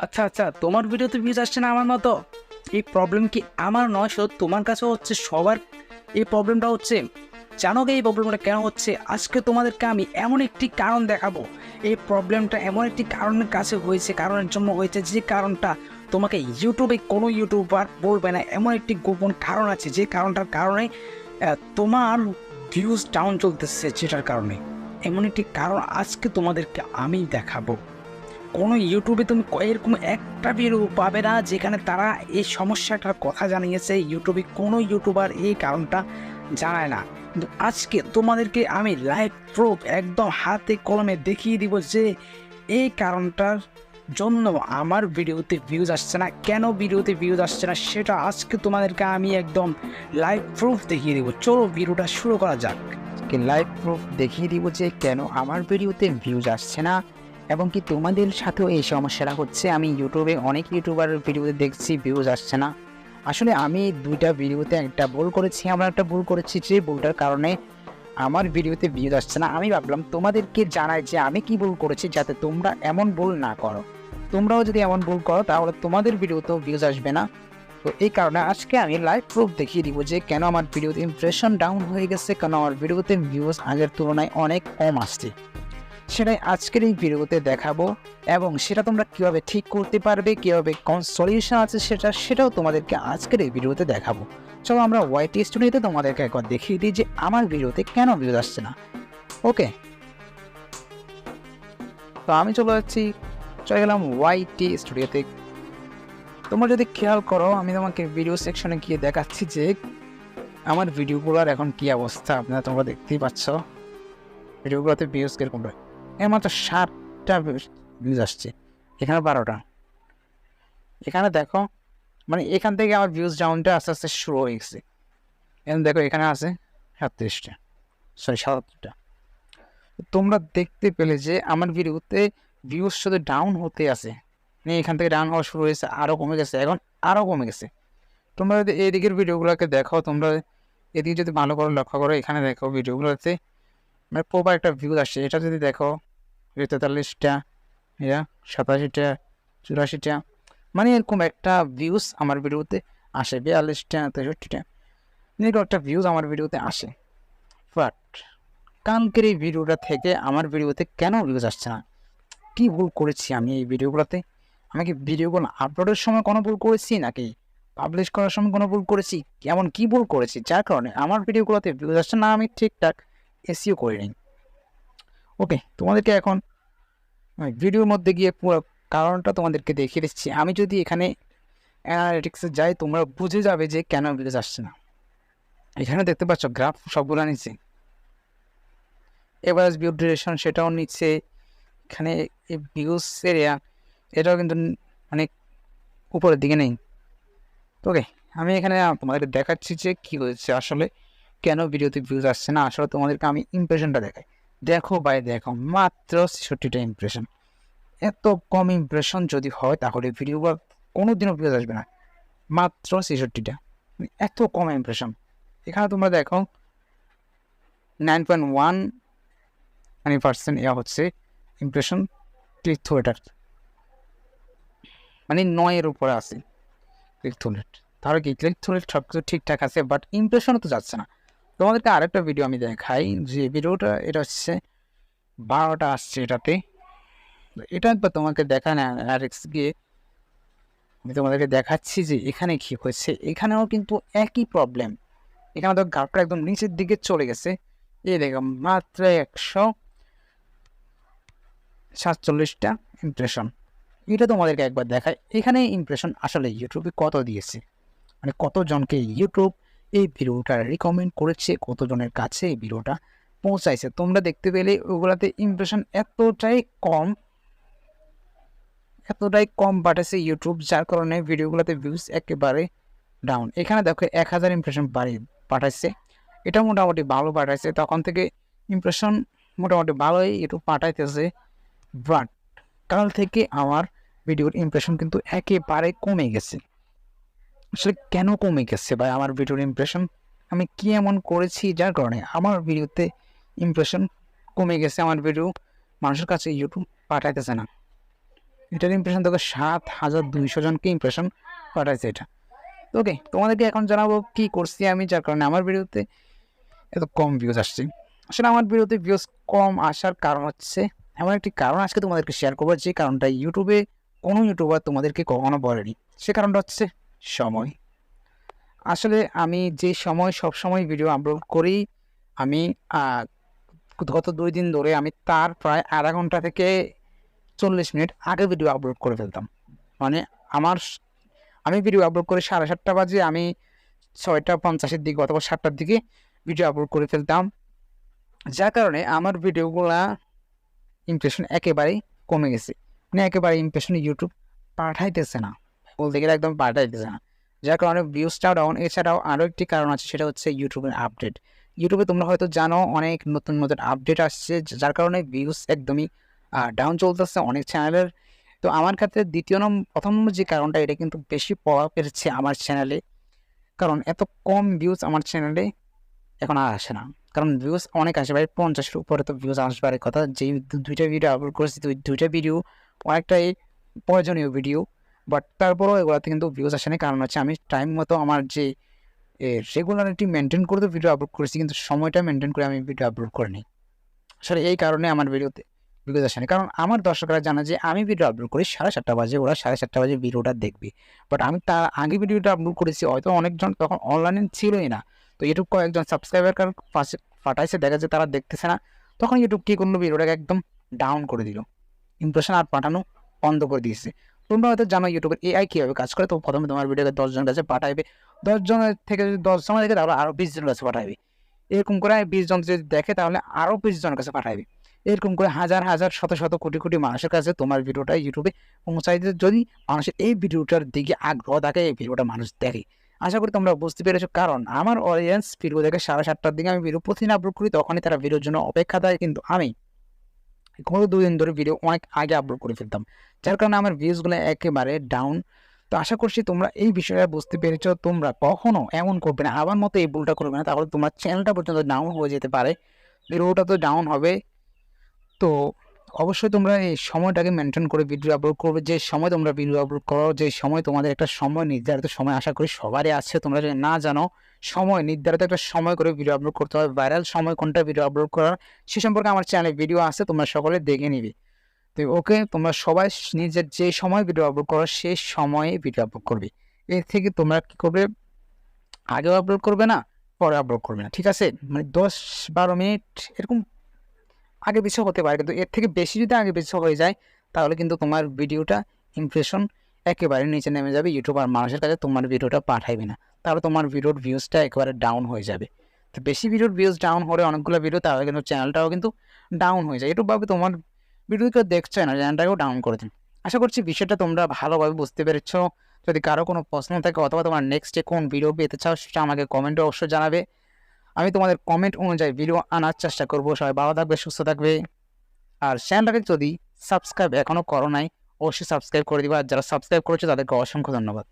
আচ্ছা আচ্ছা, তোমার ভিডিওতে ভিউজ আসছে না আমার মতো। এই প্রবলেম কি আমার নয়, শুধু তোমার কাছেও হচ্ছে, সবার এই প্রবলেমটা হচ্ছে। জানো কি এই প্রবলেমটা কেন হচ্ছে? আজকে তোমাদেরকে আমি এমন একটি কারণ দেখাবো। এই প্রবলেমটা এমন একটি কারণের কাছে হয়েছে, কারণের জন্য হয়েছে, যে কারণটা তোমাকে ইউটিউবে কোনো ইউটিউবার বলবে না। এমন একটি গোপন কারণ আছে, যে কারণটার কারণে তোমার ভিউজ ডাউন চলতেছে, যেটার কারণে। এমন একটি কারণ আজকে তোমাদেরকে আমি দেখাবো। কোনো ইউটিউবে তুমি এরকম একটা ভিডিও পাবে না যেখানে তারা এই সমস্যাটার কথা জানিয়েছে। ইউটিউবে কোনো ইউটিউবার এই কারণটা জানায় না, কিন্তু আজকে তোমাদেরকে আমি লাইভ প্রুফ একদম হাতে কলমে দেখিয়ে দিব যে এই কারণটার জন্য আমার ভিডিওতে ভিউজ আসছে না। কেন ভিডিওতে ভিউজ আসছে না সেটা আজকে তোমাদেরকে আমি একদম লাইভ প্রুফ দেখিয়ে দিব। চলো ভিডিওটা শুরু করা যাক। লাইভ প্রুফ দেখিয়ে দিব যে কেন আমার ভিডিওতে ভিউজ আসছে না, এবং কি তোমাদের সাথেও এই সমস্যাটা হচ্ছে। আমি ইউটিউবে অনেক ইউটিউবারের ভিডিওতে দেখছি ভিউজ আসছে না। আসলে আমি দুইটা ভিডিওতে একটা ভুল করেছি, আমরা একটা ভুল করেছি, যে ভুলটার কারণে আমার ভিডিওতে ভিউজ আসছে না। আমি ভাবলাম তোমাদেরকে জানাই যে আমি কি ভুল করেছি, যাতে তোমরা এমন ভুল না করো। তোমরাও যদি এমন ভুল করো তাহলে তোমাদের ভিডিওতেও ভিউজ আসবে না। তো এই কারণে আজকে আমি লাইভ প্রুফ দেখিয়ে দিব যে কেন আমার ভিডিওতে ইমপ্রেশন ডাউন হয়ে গেছে, কেন আমার ভিডিওতে ভিউজ আগের তুলনায় অনেক কম আসছে। সেটাই আজকের এই ভিডিওতে দেখাবো, এবং সেটা তোমরা কীভাবে ঠিক করতে পারবে, কীভাবে কোন সলিউশন আছে সেটাও তোমাদেরকে আজকের এই ভিডিওতে দেখাবো। চলো আমরা ওয়াইটি স্টুডিওতে তোমাদেরকে একবার দেখিয়ে দিই যে আমার ভিডিওতে কেন ভিউজ আসছে না। ওকে, তো আমি চলে গেলাম ওয়াইটি স্টুডিওতে। তোমরা যদি খেয়াল করো, আমি তোমাকে ভিডিও সেকশনে গিয়ে দেখাচ্ছি যে আমার ভিডিওগুলোর এখন কী অবস্থা। তোমরা দেখতেই পাচ্ছ ভিডিওগুলোতে ভিউজ কীরকম হয়। এর মাত্র 7টা ভিউজ আসছে, এখানে 12টা। এখানে দেখো, মানে এখান থেকে আমার ভিউজ ডাউনটা আস্তে আস্তে শুরু হয়ে গেছে। এখন দেখো এখানে আছে 37টা, সরি 77টা। তোমরা দেখতে পেলে যে আমার ভিডিওতে ভিউজ শুধু ডাউন হতে আছে, মানে এখান থেকে ডাউন হওয়া শুরু হয়েছে, আরও কমে গেছে, এখন আরও কমে গেছে। তোমরা যদি এদিকের ভিডিওগুলোকে দেখো, তোমরা এদিকে যদি ভালো করে লক্ষ্য করো, এখানে দেখো ভিডিওগুলোতে মানে প্রপার একটা ভিউজ আসছে। এটা যদি দেখো 43টা, এরা 87টা, 84টা, মানে এরকম একটা ভিউজ আমার ভিডিওতে আসে। 42টা, 63টা, এরকম একটা ভিউজ আমার ভিডিওতে আসে। বাট কালকের এই ভিডিওটা থেকে আমার ভিডিওতে কেন ভিউজ আসছে না? কী ভুল করেছি আমি এই ভিডিওগুলোতে? আমি কি ভিডিওগুলো আপলোডের সময় কোনো ভুল করেছি, নাকি পাবলিশ করার সময় কোনো ভুল করেছি? এমন কী ভুল করেছি যার কারণে আমার ভিডিওগুলোতে ভিউজ আসছে না? আমি ঠিকঠাক এসইও করিনি। ওকে, তোমাদেরকে এখন ভিডিওর মধ্যে গিয়ে পুরো কারণটা তোমাদেরকে দেখিয়ে দিচ্ছি। আমি যদি এখানে অ্যানালিটিক্সে যাই, তোমরা বুঝে যাবে যে কেন ভিউজ আসছে না। এখানে দেখতে পাচ্ছ গ্রাফ সবগুলো নিচ্ছে, এভারেজ ভিউ ডিউরেশন সেটাও নিচ্ছে। এখানে ভিউজ এরিয়া এটাও কিন্তু মানে উপরের দিকে নেই। ওকে, আমি এখানে তোমাদেরকে দেখাচ্ছি যে কী হয়েছে আসলে, কেন ভিডিওতে ভিউজ আসছে না। আসলে তোমাদেরকে আমি ইমপ্রেশনটা দেখাই। দেখো ভাই, দেখো মাত্র 66টা ইমপ্রেশন। এত কম ইমপ্রেশন যদি হয় তাহলে ভিডিওগুলো কোনো দিনও ভিউজ আসবে না। মাত্র 66টা, এত কম ইমপ্রেশন। এখানে তোমরা দেখো 9.1% হচ্ছে ইমপ্রেশন ক্লিক থ্রু রেট, মানে 9-এর উপরে আছে ক্লিক থ্রু রেট। তাহলে কি ক্লিক থ্রু রেট সব কিছু ঠিকঠাক আছে, বাট ইমপ্রেশনও তো যাচ্ছে না। তোমাদেরকে আরেকটা ভিডিও আমি দেখাই, যে ভিডিওটা এটা হচ্ছে 12টা আসছে এটাতে। এটা একবার তোমাকে দেখা না আরেক্স গিয়ে আমি তোমাদেরকে দেখাচ্ছি যে এখানে কী হয়েছে। এখানেও কিন্তু একই প্রবলেম। এখানে তো গ্রাফটা একদম নিচের দিকে চলে গেছে। এই দেখো মাত্র 147টা ইমপ্রেশন। এটা তোমাদেরকে একবার দেখায়। এখানে ইমপ্রেশন আসলে ইউটিউবে কত দিয়েছে, মানে কতজনকে ইউটিউব এই ভিডিওটা রিকমেন্ড করেছে, কতজনের কাছে এই ভিডিওটা পৌঁছাইছে। তোমরা দেখতে পেলে ওগুলাতে ইমপ্রেশন এতটাই কম পাঠাচ্ছে ইউটিউব, যার কারণে ভিডিওগুলোতে ভিউজ একেবারে ডাউন। এখানে দেখো 1000 ইমপ্রেশন পাঠাইছে, এটা মোটামুটি ভালো পাঠাইছে। তখন থেকে ইমপ্রেশন মোটামুটি ভালোই ইউটিউব পাঠাইতেছে, বাট কাল থেকে আমার ভিডিওর ইমপ্রেশন কিন্তু একেবারে কমে গেছে। আসলে কেন কমে গেছে ভাই আমার ভিডিওর ইমপ্রেশন? আমি কি এমন করেছি যার কারণে আমার ভিডিওতে ইমপ্রেশন কমে গেছে? আমার ভিডিও মানুষের কাছে ইউটিউব পাঠাইতেছে না। এটার ইমপ্রেশন তোকে 7,200 জনকে ইমপ্রেশন পাঠাইছে এটা। তো ওকে, তোমাদেরকে এখন জানাবো কী করছি আমি, যার কারণে আমার ভিডিওতে এত কম ভিউজ আসছে। আসলে আমার ভিডিওতে ভিউজ কম আসার কারণ হচ্ছে, এমন একটি কারণ আজকে তোমাদেরকে শেয়ার করবো, যে কারণটা ইউটিউবে কোনো ইউটিউবার তোমাদেরকে কখনো বলেনি। সে কারণটা হচ্ছে সময়। আসলে আমি যে সময় সবসময় ভিডিও আপলোড করি, আমি গত 2 দিন ধরে আমি তার প্রায় আধা ঘন্টা থেকে 40 মিনিট আগে ভিডিও আপলোড করে ফেলতাম। মানে আমি ভিডিও আপলোড করে 7:30 বাজে আমি 6:50 দিকে অথবা 7টার দিকে ভিডিও আপলোড করে ফেলতাম, যার কারণে আমার ভিডিওগুলা ইমপ্রেশন একেবারেই কমে গেছে। মানে একেবারে ইমপ্রেশন ইউটিউব পাঠাইতেছে না, বলতে গেলে একদম পাঠাইতেছে না, যার কারণে ভিউজটাও ডাউন। এছাড়াও আরও একটি কারণ আছে, সেটা হচ্ছে ইউটিউবের আপডেট। ইউটিউবে তোমরা হয়তো জানো অনেক নতুন নতুন আপডেট আসছে, যার কারণে ভিউজ একদমই ডাউন চলতেছে অনেক চ্যানেলের। তো আমার ক্ষেত্রে প্রথম নম্বর যে কারণটা, এটা কিন্তু বেশি প্রভাব ফেলছে আমার চ্যানেলে, কারণ এত কম ভিউজ আমার চ্যানেলে এখন আর আসে না। কারণ ভিউজ অনেক আসে ভাই, 50-এর উপরে তো ভিউজ আসবার কথা। যেই 2টা ভিডিও আপলোড করেছি, 2টা ভিডিও অনেকটাই প্রয়োজনীয় ভিডিও, বাট তারপরেও এগুলোতে কিন্তু ভিউজ আসে না। কারণ হচ্ছে আমি টাইম মতো আমার যে রেগুলারিটি মেনটেন করে তো ভিডিও আপলোড করেছি, কিন্তু সময়টা মেনটেন করে আমি ভিডিও আপলোড করিনি। আসলে এই কারণে আমার ভিডিওতে ভিউজ আসে না। কারণ আমার দর্শকরা জানে যে আমি ভিডিও আপলোড করি 7:30 বাজে, ওরা 7:30 বাজে ভিডিওটা দেখবে। বাট আমি তার আগে ভিডিওটা আপলোড করেছি, হয়তো অনেকজন তখন অনলাইনে ছিলই না। তো ইউটিউব কয়েকজন সাবস্ক্রাইবার পাশে পাঠাইছে, দেখা যায় তারা দেখতেছে না, তখন ইউটিউব কী করলো, ভিডিওটাকে একদম ডাউন করে দিল, ইমপ্রেশন আর পাঠানো বন্ধ করে দিয়েছে। তোমরা হয়তো জানো ইউটিউবের এআই কীভাবে কাজ করে। তো প্রথমে তোমার ভিডিওকে 10 জনের কাছে পাঠাইবে, 10 জনের থেকে যদি 10 জন দেখে, তাহলে আরও 20 জনের কাছে পাঠাইবে। এরকম করে 20 জন যদি দেখে, তাহলে আরও 20 জনের কাছে পাঠাইবে। এরকম করে হাজার হাজার শত শত কোটি কোটি মানুষের কাছে তোমার ভিডিওটা ইউটিউবে পৌঁছাই দিতে, যদি মানুষের এই ভিডিওটার দিকে আগ্রহ থাকে, এই ভিডিওটা মানুষ দেখে। আশা করি তোমরা বুঝতে পেরেছো, কারণ আমার অডিয়েন্স ভিডিও দেখে 7:30টার দিকে আমি ভিডিও প্রতিদিন আপলোড করি, তখনই তারা ভিডিওর জন্য অপেক্ষা দেয়। কিন্তু আমি গত 2 দিন ধরে ভিডিও অনেক আগে আপলোড করে ফেলতাম, যার কারণে আমার ভিউজগুলো একেবারে ডাউন। তো আশা করছি তোমরা এই বিষয়টা বুঝতে পেরেছো। তোমরা কখনো এমন করবে না, আমার মতো এই ভুলটা করবে না, তাহলে তোমার চ্যানেলটা পর্যন্ত ডাউন হয়ে যেতে পারে, ভিডিওটা তো ডাউন হবে। তো অবশ্যই তোমরা এই সময়টাকে মেনটেন করে ভিডিও আপলোড করবে। যে সময় তোমরা ভিডিও আপলোড করো, যে সময় তোমাদের একটা সময়, নির্ধারিত সময় আশা করি সবারই আছে। তোমরা যদি না জানো, সময় নির্ধারিত একটা সময় করে ভিডিও আপলোড করতে হবে। ভাইরাল সময় কোনটা ভিডিও আপলোড করার, সে সম্পর্কে আমার চ্যানেলে ভিডিও আছে, তোমরা সকলে দেখে নিবে। তো ওকে, তোমরা সবাই নিজের যে সময় ভিডিও আপলোড করো, সেই সময়ে ভিডিও আপলোড করবে। এর থেকে তোমরা কী করবে, আগেও আপলোড করবে না, পরে আপলোড করবে না, ঠিক আছে? মানে 10-12 মিনিট এরকম আগে পিছু হতে পারে, কিন্তু এর থেকে বেশি যদি আগে পিছু হয়ে যায়, তাহলে কিন্তু তোমার ভিডিওটা ইমপ্রেশন একেবারে নিচে নেমে যাবে, ইউটিউব আর মানুষের কাছে তোমার ভিডিওটা পাঠাইবে না, তাহলে তোমার ভিডিওর ভিউজটা একেবারে ডাউন হয়ে যাবে। তো বেশি ভিডিওর ভিউজ ডাউন হলে অনেকগুলো ভিডিও, তাহলে কিন্তু চ্যানেলটাও কিন্তু ডাউন হয়ে যায়। ইউটিউব ভাবে তোমার ভিডিও কেউ দেখছে না, চ্যানেলটাকেও ডাউন করে দিন। আশা করছি বিষয়টা তোমরা ভালোভাবে বুঝতে পেরেছো। যদি কারো কোনো প্রশ্ন থাকে, অথবা তোমার নেক্সটে কোন ভিডিও পেতে চাও, সেটা আমাকে কমেন্টে অবশ্যই জানাবে। আমি তোমাদের কমেন্ট অনুযায়ী ভিডিও আনার চেষ্টা করবো। সবাই ভালো থাকবে, সুস্থ থাকবে। আর চ্যানেলটাকে যদি সাবস্ক্রাইব এখনও করো নাই, অবশ্যই সাবস্ক্রাইব করে দিবা। আর যারা সাবস্ক্রাইব করেছো, তাদেরকে অসংখ্য ধন্যবাদ।